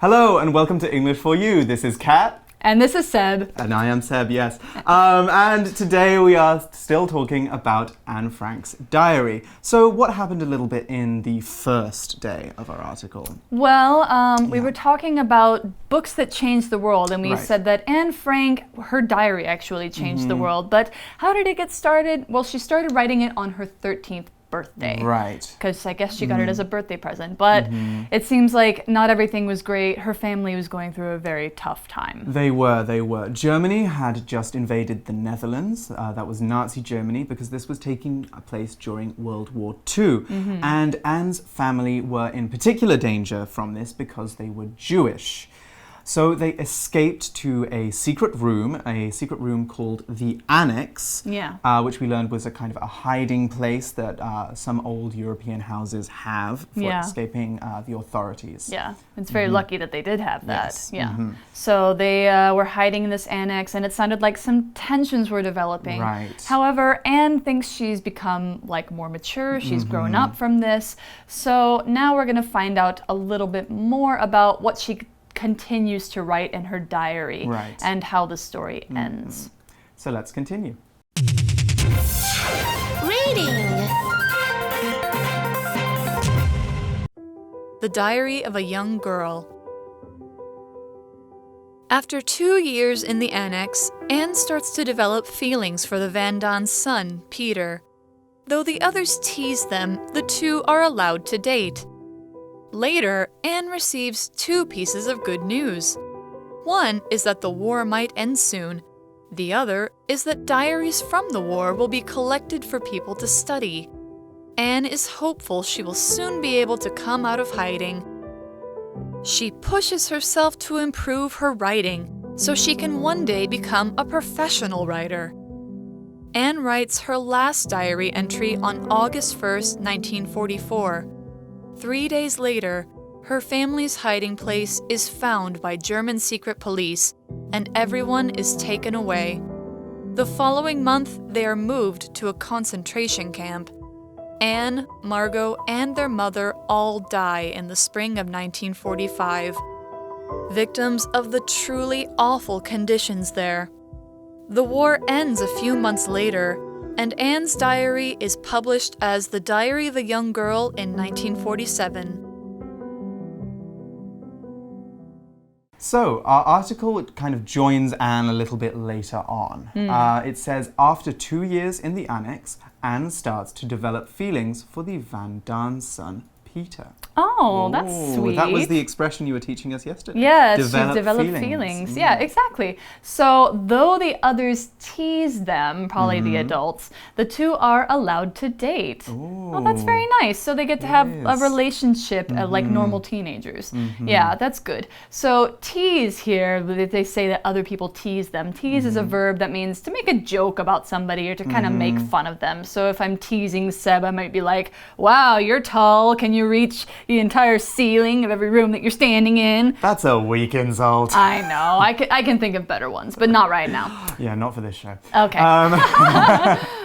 Hello and welcome to English for You. This is Kat. And this is Seb. And I am Seb, yes. And today we are still talking about Anne Frank's diary. So what happened a little bit in the first day of our article? Well, we were talking about books that changed the world, and we said that Anne Frank, her diary actually changed the world. But how did it get started? Well, she started writing it on her 13th birthday. Right. Because I guess she got it as a birthday present. But it seems like not everything was great. Her family was going through a very tough time. They were. Germany had just invaded the Netherlands. That was Nazi Germany, because this was taking place during World War II. And Anne's family were in particular danger from this because they were Jewish. So they escaped to a secret room called the Annex, which we learned was a kind of a hiding place that some old European houses have for escaping the authorities. Yeah, it's very lucky that they did have that. Yes. So they were hiding in this annex, and it sounded like some tensions were developing. Right. However, Anne thinks she's become more mature, she's grown up from this. So now we're going to find out a little bit more about what she continues to write in her diary and how the story ends. So let's continue. Reading. The Diary of a Young Girl. After 2 years in the annex, Anne starts to develop feelings for the Van Daan's son, Peter. Though the others tease them, the two are allowed to date. Later, Anne receives 2 pieces of good news. One is that the war might end soon. The other is that diaries from the war will be collected for people to study. Anne is hopeful she will soon be able to come out of hiding. She pushes herself to improve her writing so she can one day become a professional writer. Anne writes her last diary entry on August 1st, 1944. 3 days later, her family's hiding place is found by German secret police, and everyone is taken away. The following month, they are moved to a concentration camp. Anne, Margot, and their mother all die in the spring of 1945, victims of the truly awful conditions there. The war ends a few months later, and Anne's diary is published as The Diary of a Young Girl in 1947. So, our article kind of joins Anne a little bit later on. It says, after 2 years in the annex, Anne starts to develop feelings for the Van Daan's son, Peter. Oh, that's sweet. That was the expression you were teaching us yesterday. Yes, she's developed feelings. Yeah, exactly. So, though the others tease them, probably the adults, the two are allowed to date. Oh, that's very nice. So they get to have a relationship like normal teenagers. Yeah, that's good. So, tease here, they say that other people tease them. Tease is a verb that means to make a joke about somebody or to kind of make fun of them. So, if I'm teasing Seb, I might be like, wow, you're tall. Can you reach the entire ceiling of every room that you're standing in? That's a weak insult. I know. I can think of better ones, but not right now. Yeah, not for this show. Okay.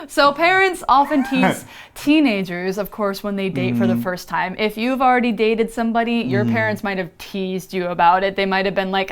So parents often tease teenagers, of course, when they date for the first time. If you've already dated somebody, your parents might have teased you about it. They might have been like,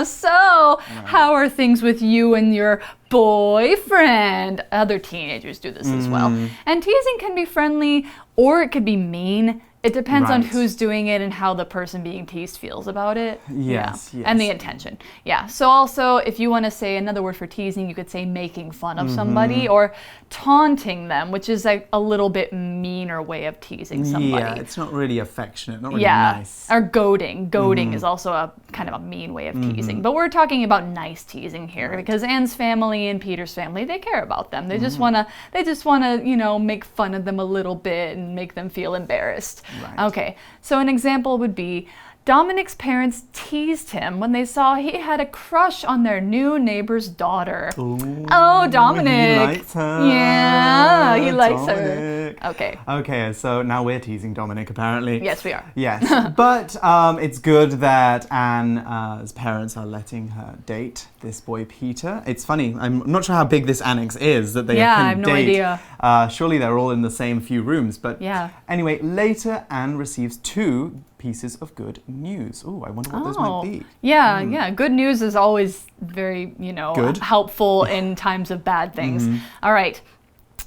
so how are things with you and your boyfriend? Other teenagers do this as well. And teasing can be friendly or it could be mean. It depends on who's doing it and how the person being teased feels about it. Yes. And the intention. Yeah. So also, if you want to say another word for teasing, you could say making fun of somebody or taunting them, which is like a little bit meaner way of teasing somebody. Yeah, it's not really affectionate, not really nice. Or goading. Goading is also a kind of a mean way of teasing. But we're talking about nice teasing here because Anne's family and Peter's family, they care about them. They just wanna make fun of them a little bit and make them feel embarrassed. Okay, so an example would be Dominic's parents teased him when they saw he had a crush on their new neighbor's daughter. Ooh, oh, Dominic. He likes her. Yeah, he likes her. Okay. Okay, so now we're teasing Dominic, apparently. Yes, we are. Yes, but it's good that Anne's parents are letting her date this boy Peter. It's funny, I'm not sure how big this annex is that they can date. I have no idea. Surely they're all in the same few rooms, but yeah. Anyway, later Anne receives 2 pieces of good news. Oh, I wonder what those might be. Yeah. Good news is always very, good. helpful in times of bad things. All right.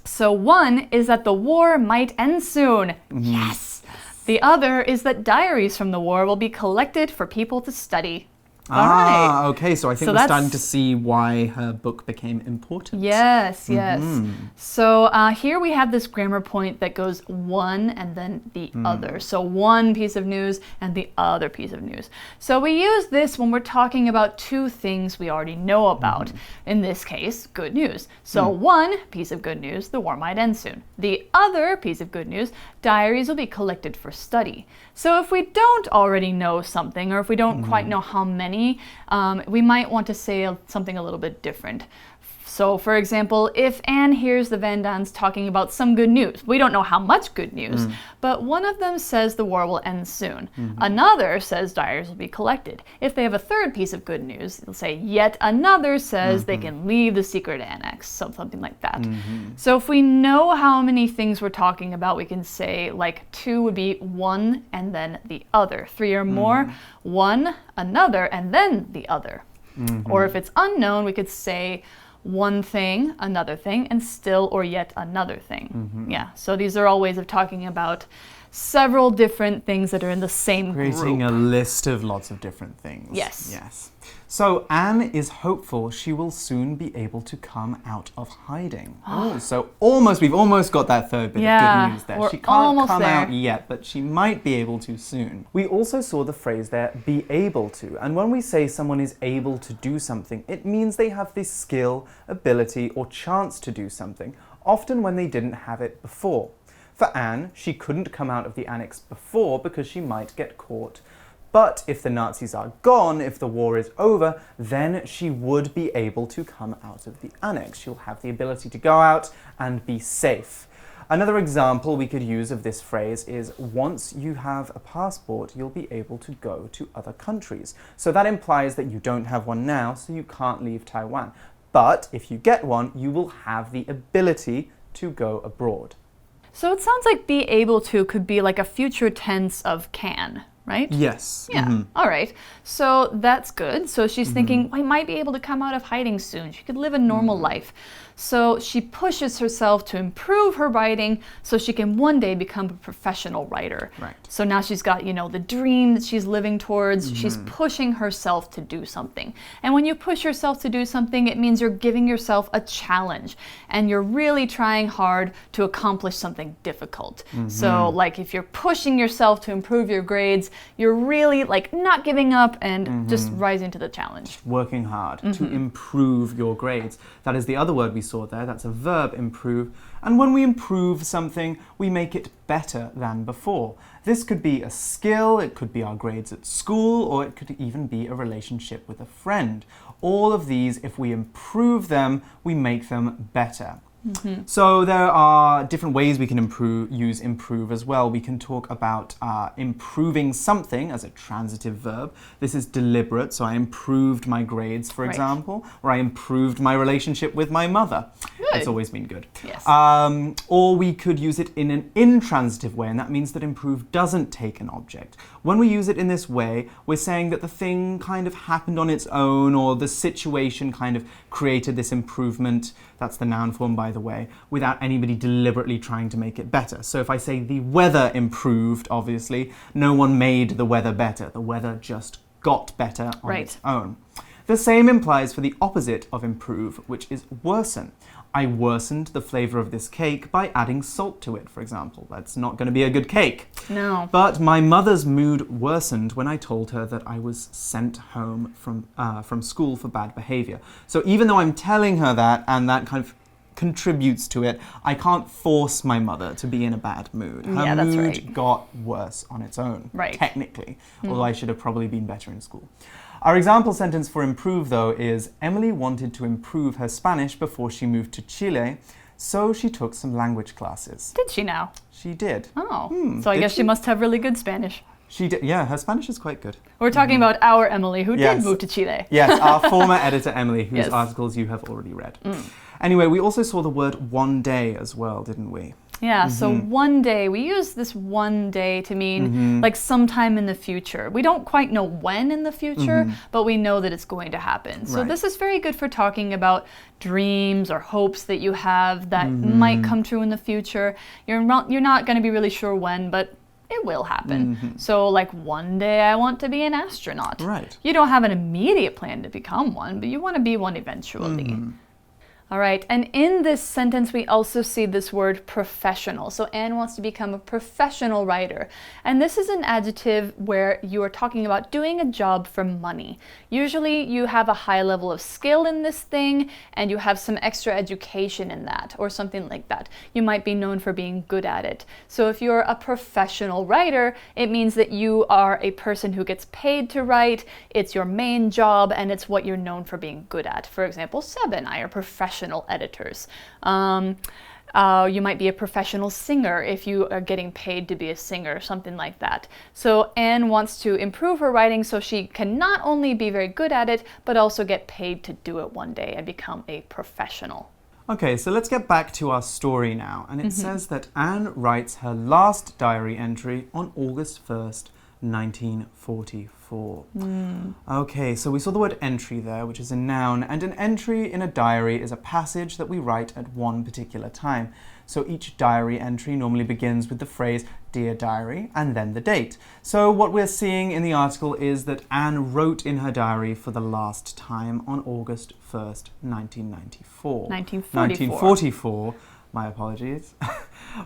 So one is that the war might end soon. Yes. The other is that diaries from the war will be collected for people to study. All right. Okay, so I think we're starting to see why her book became important. Yes. So here we have this grammar point that goes one and then the other. So one piece of news and the other piece of news. So we use this when we're talking about two things we already know about. In this case, good news. So one piece of good news, the war might end soon. The other piece of good news, diaries will be collected for study. So if we don't already know something, or if we don't quite know how many, we might want to say something a little bit different. So, for example, if Anne hears the Van Daans talking about some good news, we don't know how much good news, but one of them says the war will end soon. Another says diaries will be collected. If they have a third piece of good news, they'll say yet another says they can leave the secret annex, something like that. So if we know how many things we're talking about, we can say like two would be one and then the other. Three or more, one, another, and then the other. Or if it's unknown, we could say one thing, another thing, and still or yet another thing. Yeah, so these are all ways of talking about several different things that are in the same group. Creating a list of lots of different things. Yes. So Anne is hopeful she will soon be able to come out of hiding. So we've almost got that third bit of good news there. She can't come out yet, but she might be able to soon. We also saw the phrase there, be able to. And when we say someone is able to do something, it means they have this skill, ability, or chance to do something, often when they didn't have it before. For Anne, she couldn't come out of the annex before because she might get caught. But if the Nazis are gone, if the war is over, then she would be able to come out of the annex. She'll have the ability to go out and be safe. Another example we could use of this phrase is once you have a passport, you'll be able to go to other countries. So that implies that you don't have one now, so you can't leave Taiwan. But if you get one, you will have the ability to go abroad. So it sounds like be able to could be like a future tense of can, right? Yes. Yeah. All right. So that's good. So she's thinking, I might be able to come out of hiding soon. She could live a normal life. So she pushes herself to improve her writing so she can one day become a professional writer. Right. So now she's got, the dream that she's living towards. She's pushing herself to do something. And when you push yourself to do something, it means you're giving yourself a challenge and you're really trying hard to accomplish something difficult. So like if you're pushing yourself to improve your grades, you're really like not giving up and just rising to the challenge. Working hard to improve your grades. That is the other word we saw there. That's a verb, improve. And when we improve something, we make it better than before. This could be a skill, it could be our grades at school, or it could even be a relationship with a friend. All of these, if we improve them, we make them better. So there are different ways we can use improve as well. We can talk about improving something as a transitive verb. This is deliberate, so I improved my grades, for example, or I improved my relationship with my mother. Good. That's always been good. Yes. Or we could use it in an intransitive way, and that means that improve doesn't take an object. When we use it in this way, we're saying that the thing kind of happened on its own, or the situation kind of created this improvement. That's the noun form, by the way, without anybody deliberately trying to make it better. So if I say the weather improved, obviously, no one made the weather better. The weather just got better on its own. The same implies for the opposite of improve, which is worsen. I worsened the flavor of this cake by adding salt to it, for example. That's not going to be a good cake. No. But my mother's mood worsened when I told her that I was sent home from school for bad behavior. So even though I'm telling her that, and that kind of contributes to it, I can't force my mother to be in a bad mood. Her mood got worse on its own, technically, although I should have probably been better in school. Our example sentence for improve, though, is Emily wanted to improve her Spanish before she moved to Chile, so she took some language classes. Did she now? She did. Oh, so I guess she must have really good Spanish. She did. Yeah, her Spanish is quite good. We're talking about our Emily, who did move to Chile. Yes, our former editor Emily, whose articles you have already read. Anyway, we also saw the word one day as well, didn't we? Yeah, so one day, we use this one day to mean like sometime in the future. We don't quite know when in the future, but we know that it's going to happen. So this is very good for talking about dreams or hopes that you have that might come true in the future. You're not going to be really sure when, but it will happen. So like one day I want to be an astronaut. Right. You don't have an immediate plan to become one, but you want to be one eventually. All right, and in this sentence, we also see this word professional. So Anne wants to become a professional writer. And this is an adjective where you are talking about doing a job for money. Usually you have a high level of skill in this thing and you have some extra education in that or something like that. You might be known for being good at it. So if you're a professional writer, it means that you are a person who gets paid to write, it's your main job, and it's what you're known for being good at. For example, Seb and I are professional editors. You might be a professional singer if you are getting paid to be a singer, something like that. So Anne wants to improve her writing so she can not only be very good at it, but also get paid to do it one day and become a professional. Okay, so let's get back to our story now. And it says that Anne writes her last diary entry on August 1st, 1944. Okay, so we saw the word entry there, which is a noun, and an entry in a diary is a passage that we write at one particular time. So each diary entry normally begins with the phrase, Dear Diary, and then the date. So what we're seeing in the article is that Anne wrote in her diary for the last time on August 1st, 1994. 1944. My apologies.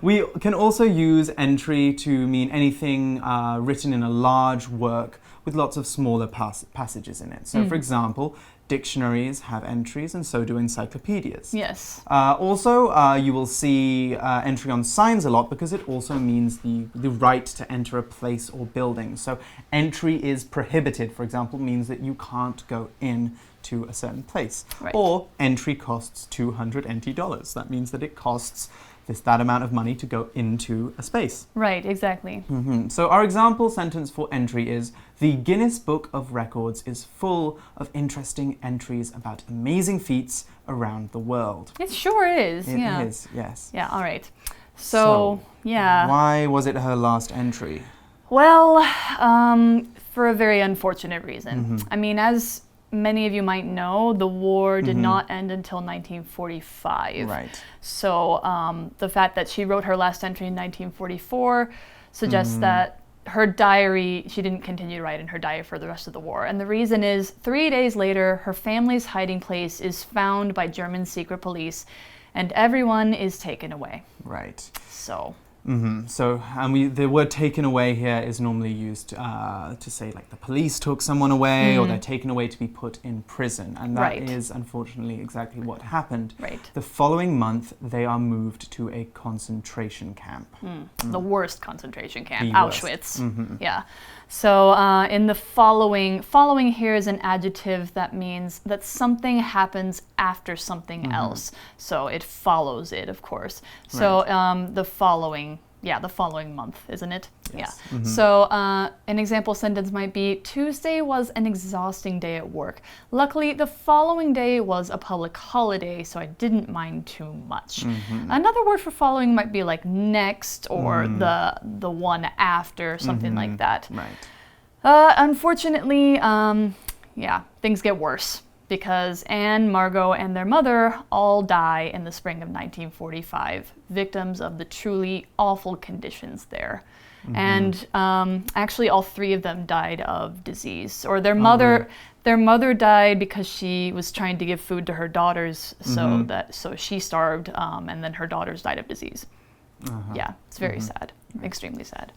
We can also use entry to mean anything written in a large work with lots of smaller passages in it. So, for example, dictionaries have entries, and so do encyclopedias. Yes. Also, you will see entry on signs a lot because it also means the right to enter a place or building. So, entry is prohibited, for example, means that you can't go in to a certain place. Right. Or entry costs $200 NT. That means that it costs that amount of money to go into a space. Right, exactly. So our example sentence for entry is, the Guinness Book of Records is full of interesting entries about amazing feats around the world. It sure is, It is, yes. Yeah, all right. So, yeah. Why was it her last entry? Well, for a very unfortunate reason. I mean, as many of you might know, the war did not end until 1945. Right. So the fact that she wrote her last entry in 1944 suggests that her diary, she didn't continue to write in her diary for the rest of the war. And the reason is 3 days later, her family's hiding place is found by German secret police and everyone is taken away. Right. So... So, the word taken away here is normally used to say like the police took someone away or they're taken away to be put in prison. And that is unfortunately exactly what happened. Right. The following month, they are moved to a concentration camp. The worst concentration camp, The Auschwitz. Yeah. So in the following here is an adjective that means that something happens after something else. So it follows it, of course. So the following month, isn't it? Yes. Yeah. So an example sentence might be, Tuesday was an exhausting day at work. Luckily, the following day was a public holiday, so I didn't mind too much. Another word for following might be like next or the one after, something like that. Right. Unfortunately, things get worse, because Anne, Margot, and their mother all die in the spring of 1945, victims of the truly awful conditions there. And actually all three of them died of disease, or their mother died because she was trying to give food to her daughters, so she starved, and then her daughters died of disease. Yeah, it's very sad, extremely sad.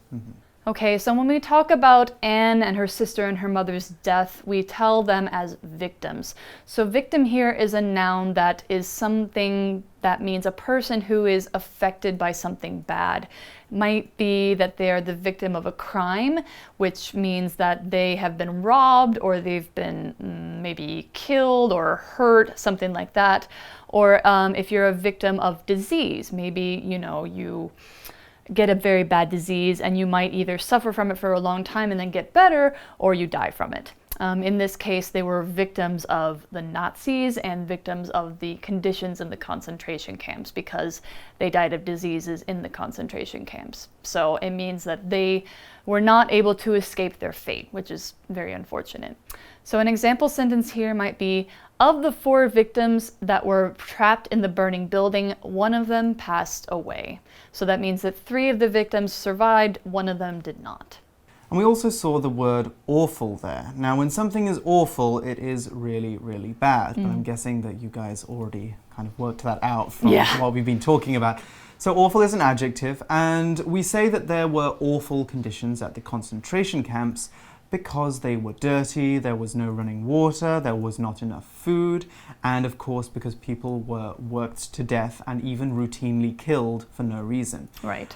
Okay, so when we talk about Anne and her sister and her mother's death, we tell them as victims. So victim here is a noun that is something that means a person who is affected by something bad. Might be that they are the victim of a crime, which means that they have been robbed or they've been maybe killed or hurt, something like that. Or if you're a victim of disease, maybe, you get a very bad disease and you might either suffer from it for a long time and then get better, or you die from it. In this case, they were victims of the Nazis and victims of the conditions in the concentration camps because they died of diseases in the concentration camps. So it means that they were not able to escape their fate, which is very unfortunate. So an example sentence here might be, of the 4 victims that were trapped in the burning building, 1 of them passed away. So that means that 3 of the victims survived, 1 of them did not. And we also saw the word awful there. Now, when something is awful, it is really, really bad. But I'm guessing that you guys already kind of worked that out from what we've been talking about. So awful is an adjective, and we say that there were awful conditions at the concentration camps because they were dirty, there was no running water, there was not enough food, and of course because people were worked to death and even routinely killed for no reason. Right.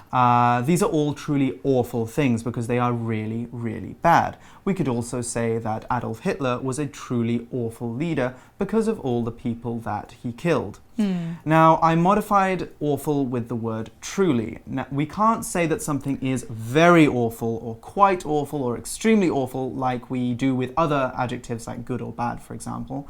These are all truly awful things because they are really, really bad. We could also say that Adolf Hitler was a truly awful leader because of all the people that he killed. Now, I modified awful with the word truly. Now, we can't say that something is very awful or quite awful or extremely awful like we do with other adjectives like good or bad, for example,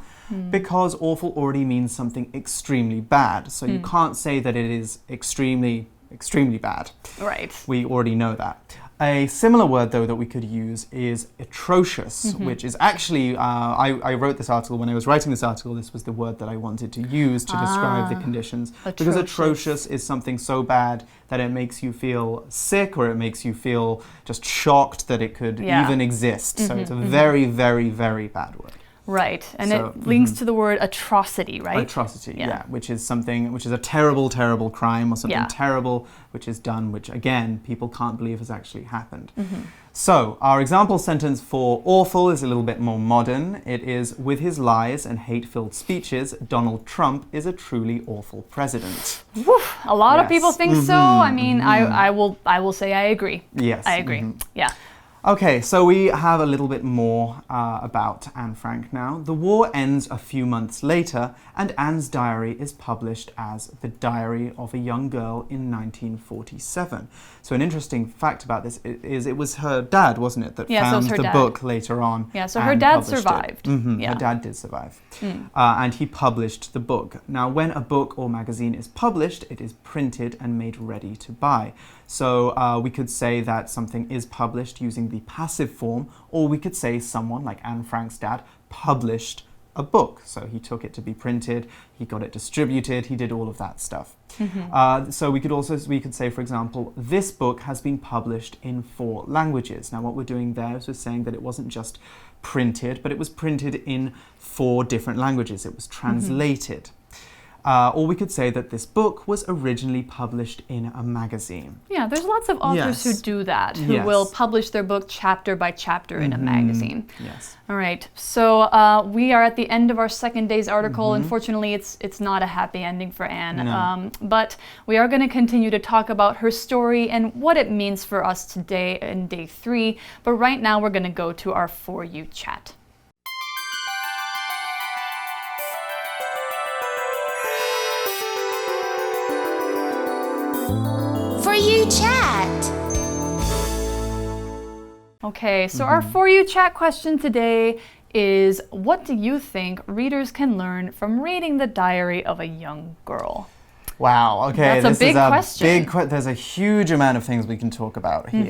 because awful already means something extremely bad. So you can't say that it is extremely, extremely bad. Right. We already know that. A similar word, though, that we could use is atrocious, which is actually, I wrote this article, when I was writing this article, this was the word that I wanted to use to describe the conditions. Because atrocious is something so bad that it makes you feel sick or it makes you feel just shocked that it could even exist. So it's a very, very, very bad word. Right, and so, it links to the word atrocity, right? Atrocity, which is something, which is a terrible, terrible crime or something terrible which is done, which again, people can't believe has actually happened. So, our example sentence for awful is a little bit more modern. It is, with his lies and hate-filled speeches, Donald Trump is a truly awful president. Woof, a lot of people think so. I mean, I will say I agree. Yes. I agree, yeah. Okay, so we have a little bit more about Anne Frank now. The war ends a few months later, and Anne's diary is published as The Diary of a Young Girl in 1947. So an interesting fact about this is it was her dad, wasn't it, that found the book later on. Yeah, so her dad survived. Her dad did survive. And he published the book. Now, when a book or magazine is published, it is printed and made ready to buy. So we could say that something is published using the passive form, or we could say someone, like Anne Frank's dad, published a book. So he took it to be printed, he got it distributed, he did all of that stuff. So we could say, for example, this book has been published in 4 languages. Now what we're doing there is we're saying that it wasn't just printed, but it was printed in 4 different languages. It was translated. Or we could say that this book was originally published in a magazine. Yeah, there's lots of authors who do that, who will publish their book chapter by chapter in a magazine. Yes. All right, so we are at the end of our second day's article. Unfortunately, it's not a happy ending for Anne, but we are going to continue to talk about her story and what it means for us today in day 3. But right now, we're going to go to our For You chat. For You chat. Okay, so our For You chat question today is, what do you think readers can learn from reading the diary of a young girl? Wow, okay, That's a big question. There's a huge amount of things we can talk about here.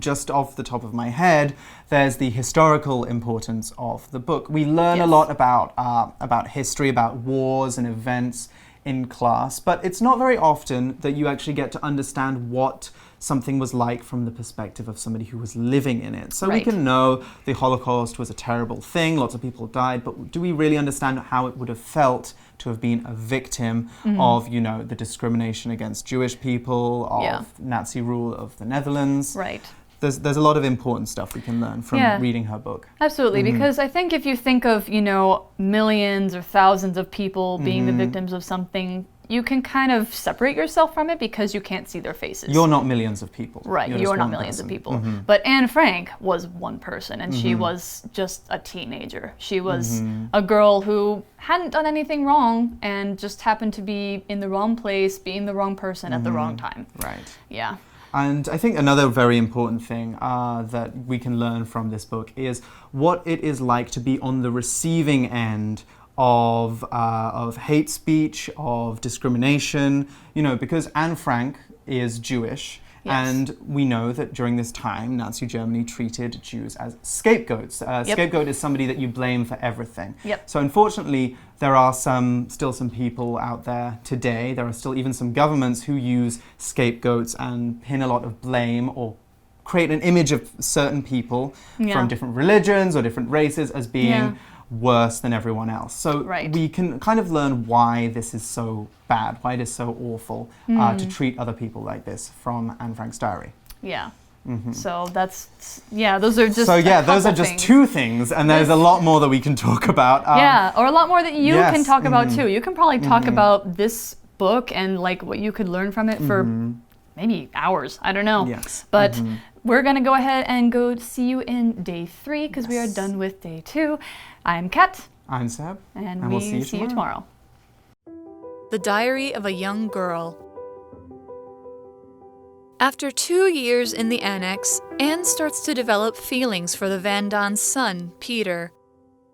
Just off the top of my head, there's the historical importance of the book. We learn a lot about history, about wars and events in class, but it's not very often that you actually get to understand what something was like from the perspective of somebody who was living in it. So we can know the Holocaust was a terrible thing, lots of people died, but do we really understand how it would have felt to have been a victim of, you know, the discrimination against Jewish people, of Nazi rule of the Netherlands? Right. There's a lot of important stuff we can learn from reading her book. Absolutely, because I think if you think of, you know, millions or thousands of people being the victims of something, you can kind of separate yourself from it because you can't see their faces. You're not millions of people. Right, you're not millions of people. But Anne Frank was one person, and she was just a teenager. She was a girl who hadn't done anything wrong and just happened to be in the wrong place, being the wrong person at the wrong time. Right. Yeah. And I think another very important thing that we can learn from this book is what it is like to be on the receiving end of hate speech, of discrimination, because Anne Frank is Jewish. Yes. And we know that during this time, Nazi Germany treated Jews as scapegoats. Scapegoat is somebody that you blame for everything. Yep. So unfortunately, there are still some people out there today, there are still even some governments who use scapegoats and pin a lot of blame or create an image of certain people from different religions or different races as being worse than everyone else. So we can kind of learn why this is so bad, why it is so awful to treat other people like this from Anne Frank's diary. Yeah. So those are just those are just two things, and there's a lot more that we can talk about. Or a lot more that you can talk about too. You can probably talk about this book and like what you could learn from it for maybe hours. I don't know. Yes. But we're going to go ahead and go see you in day 3 because we are done with day 2. I'm Kat. I'm Seb. And we'll see you tomorrow. The Diary of a Young Girl. After 2 years in the annex, Anne starts to develop feelings for the Van Don's son, Peter.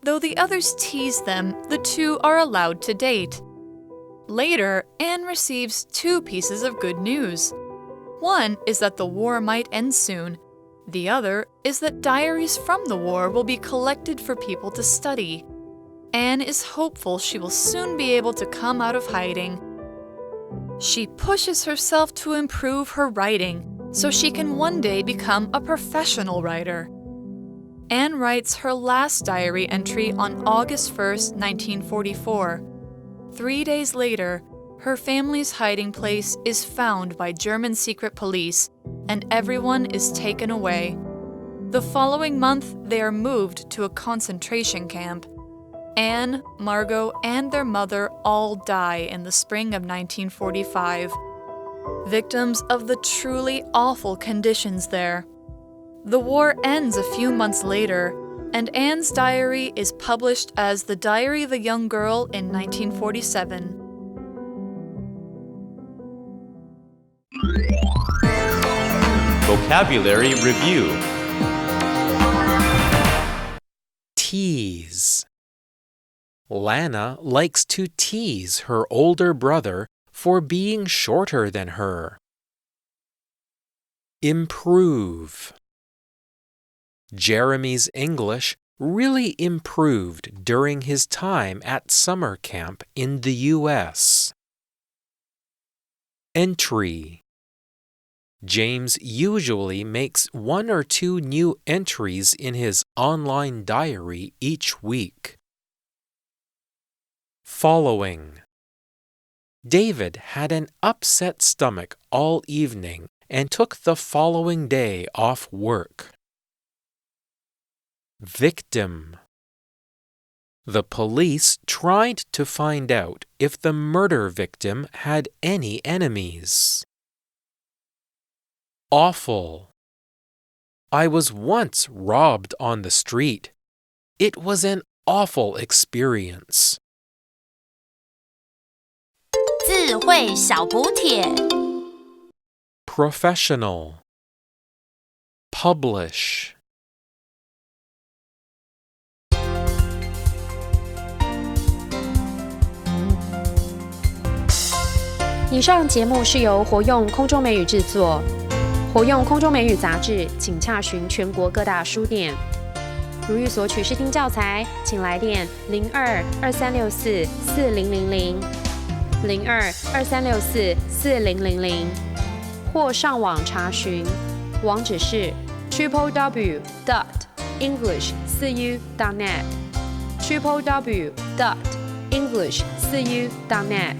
Though the others tease them, the two are allowed to date. Later, Anne receives 2 pieces of good news. One is that the war might end soon. The other is that diaries from the war will be collected for people to study. Anne is hopeful she will soon be able to come out of hiding. She pushes herself to improve her writing so she can one day become a professional writer. Anne writes her last diary entry on August 1st, 1944. 3 days later, her family's hiding place is found by German secret police, and everyone is taken away. The following month, they are moved to a concentration camp. Anne, Margot, and their mother all die in the spring of 1945, victims of the truly awful conditions there. The war ends a few months later, and Anne's diary is published as The Diary of a Young Girl in 1947. Vocabulary Review. Tease. Lana likes to tease her older brother for being shorter than her. Improve. Jeremy's English really improved during his time at summer camp in the U.S. Entry. James usually makes 1 or 2 new entries in his online diary each week. Following. David had an upset stomach all evening and took the following day off work. Victim. The police tried to find out if the murder victim had any enemies. Awful. I was once robbed on the street. It was an awful experience. 智慧小补帖 Professional. Publish. 以上节目是由活用空中美语制作。活用空中美语杂志，请洽询全国各大书店。如欲索取试听教材，请来电02-2364-4000 02-2364-4000，或上网查询，网址是 www.english4u.net www.english4u.net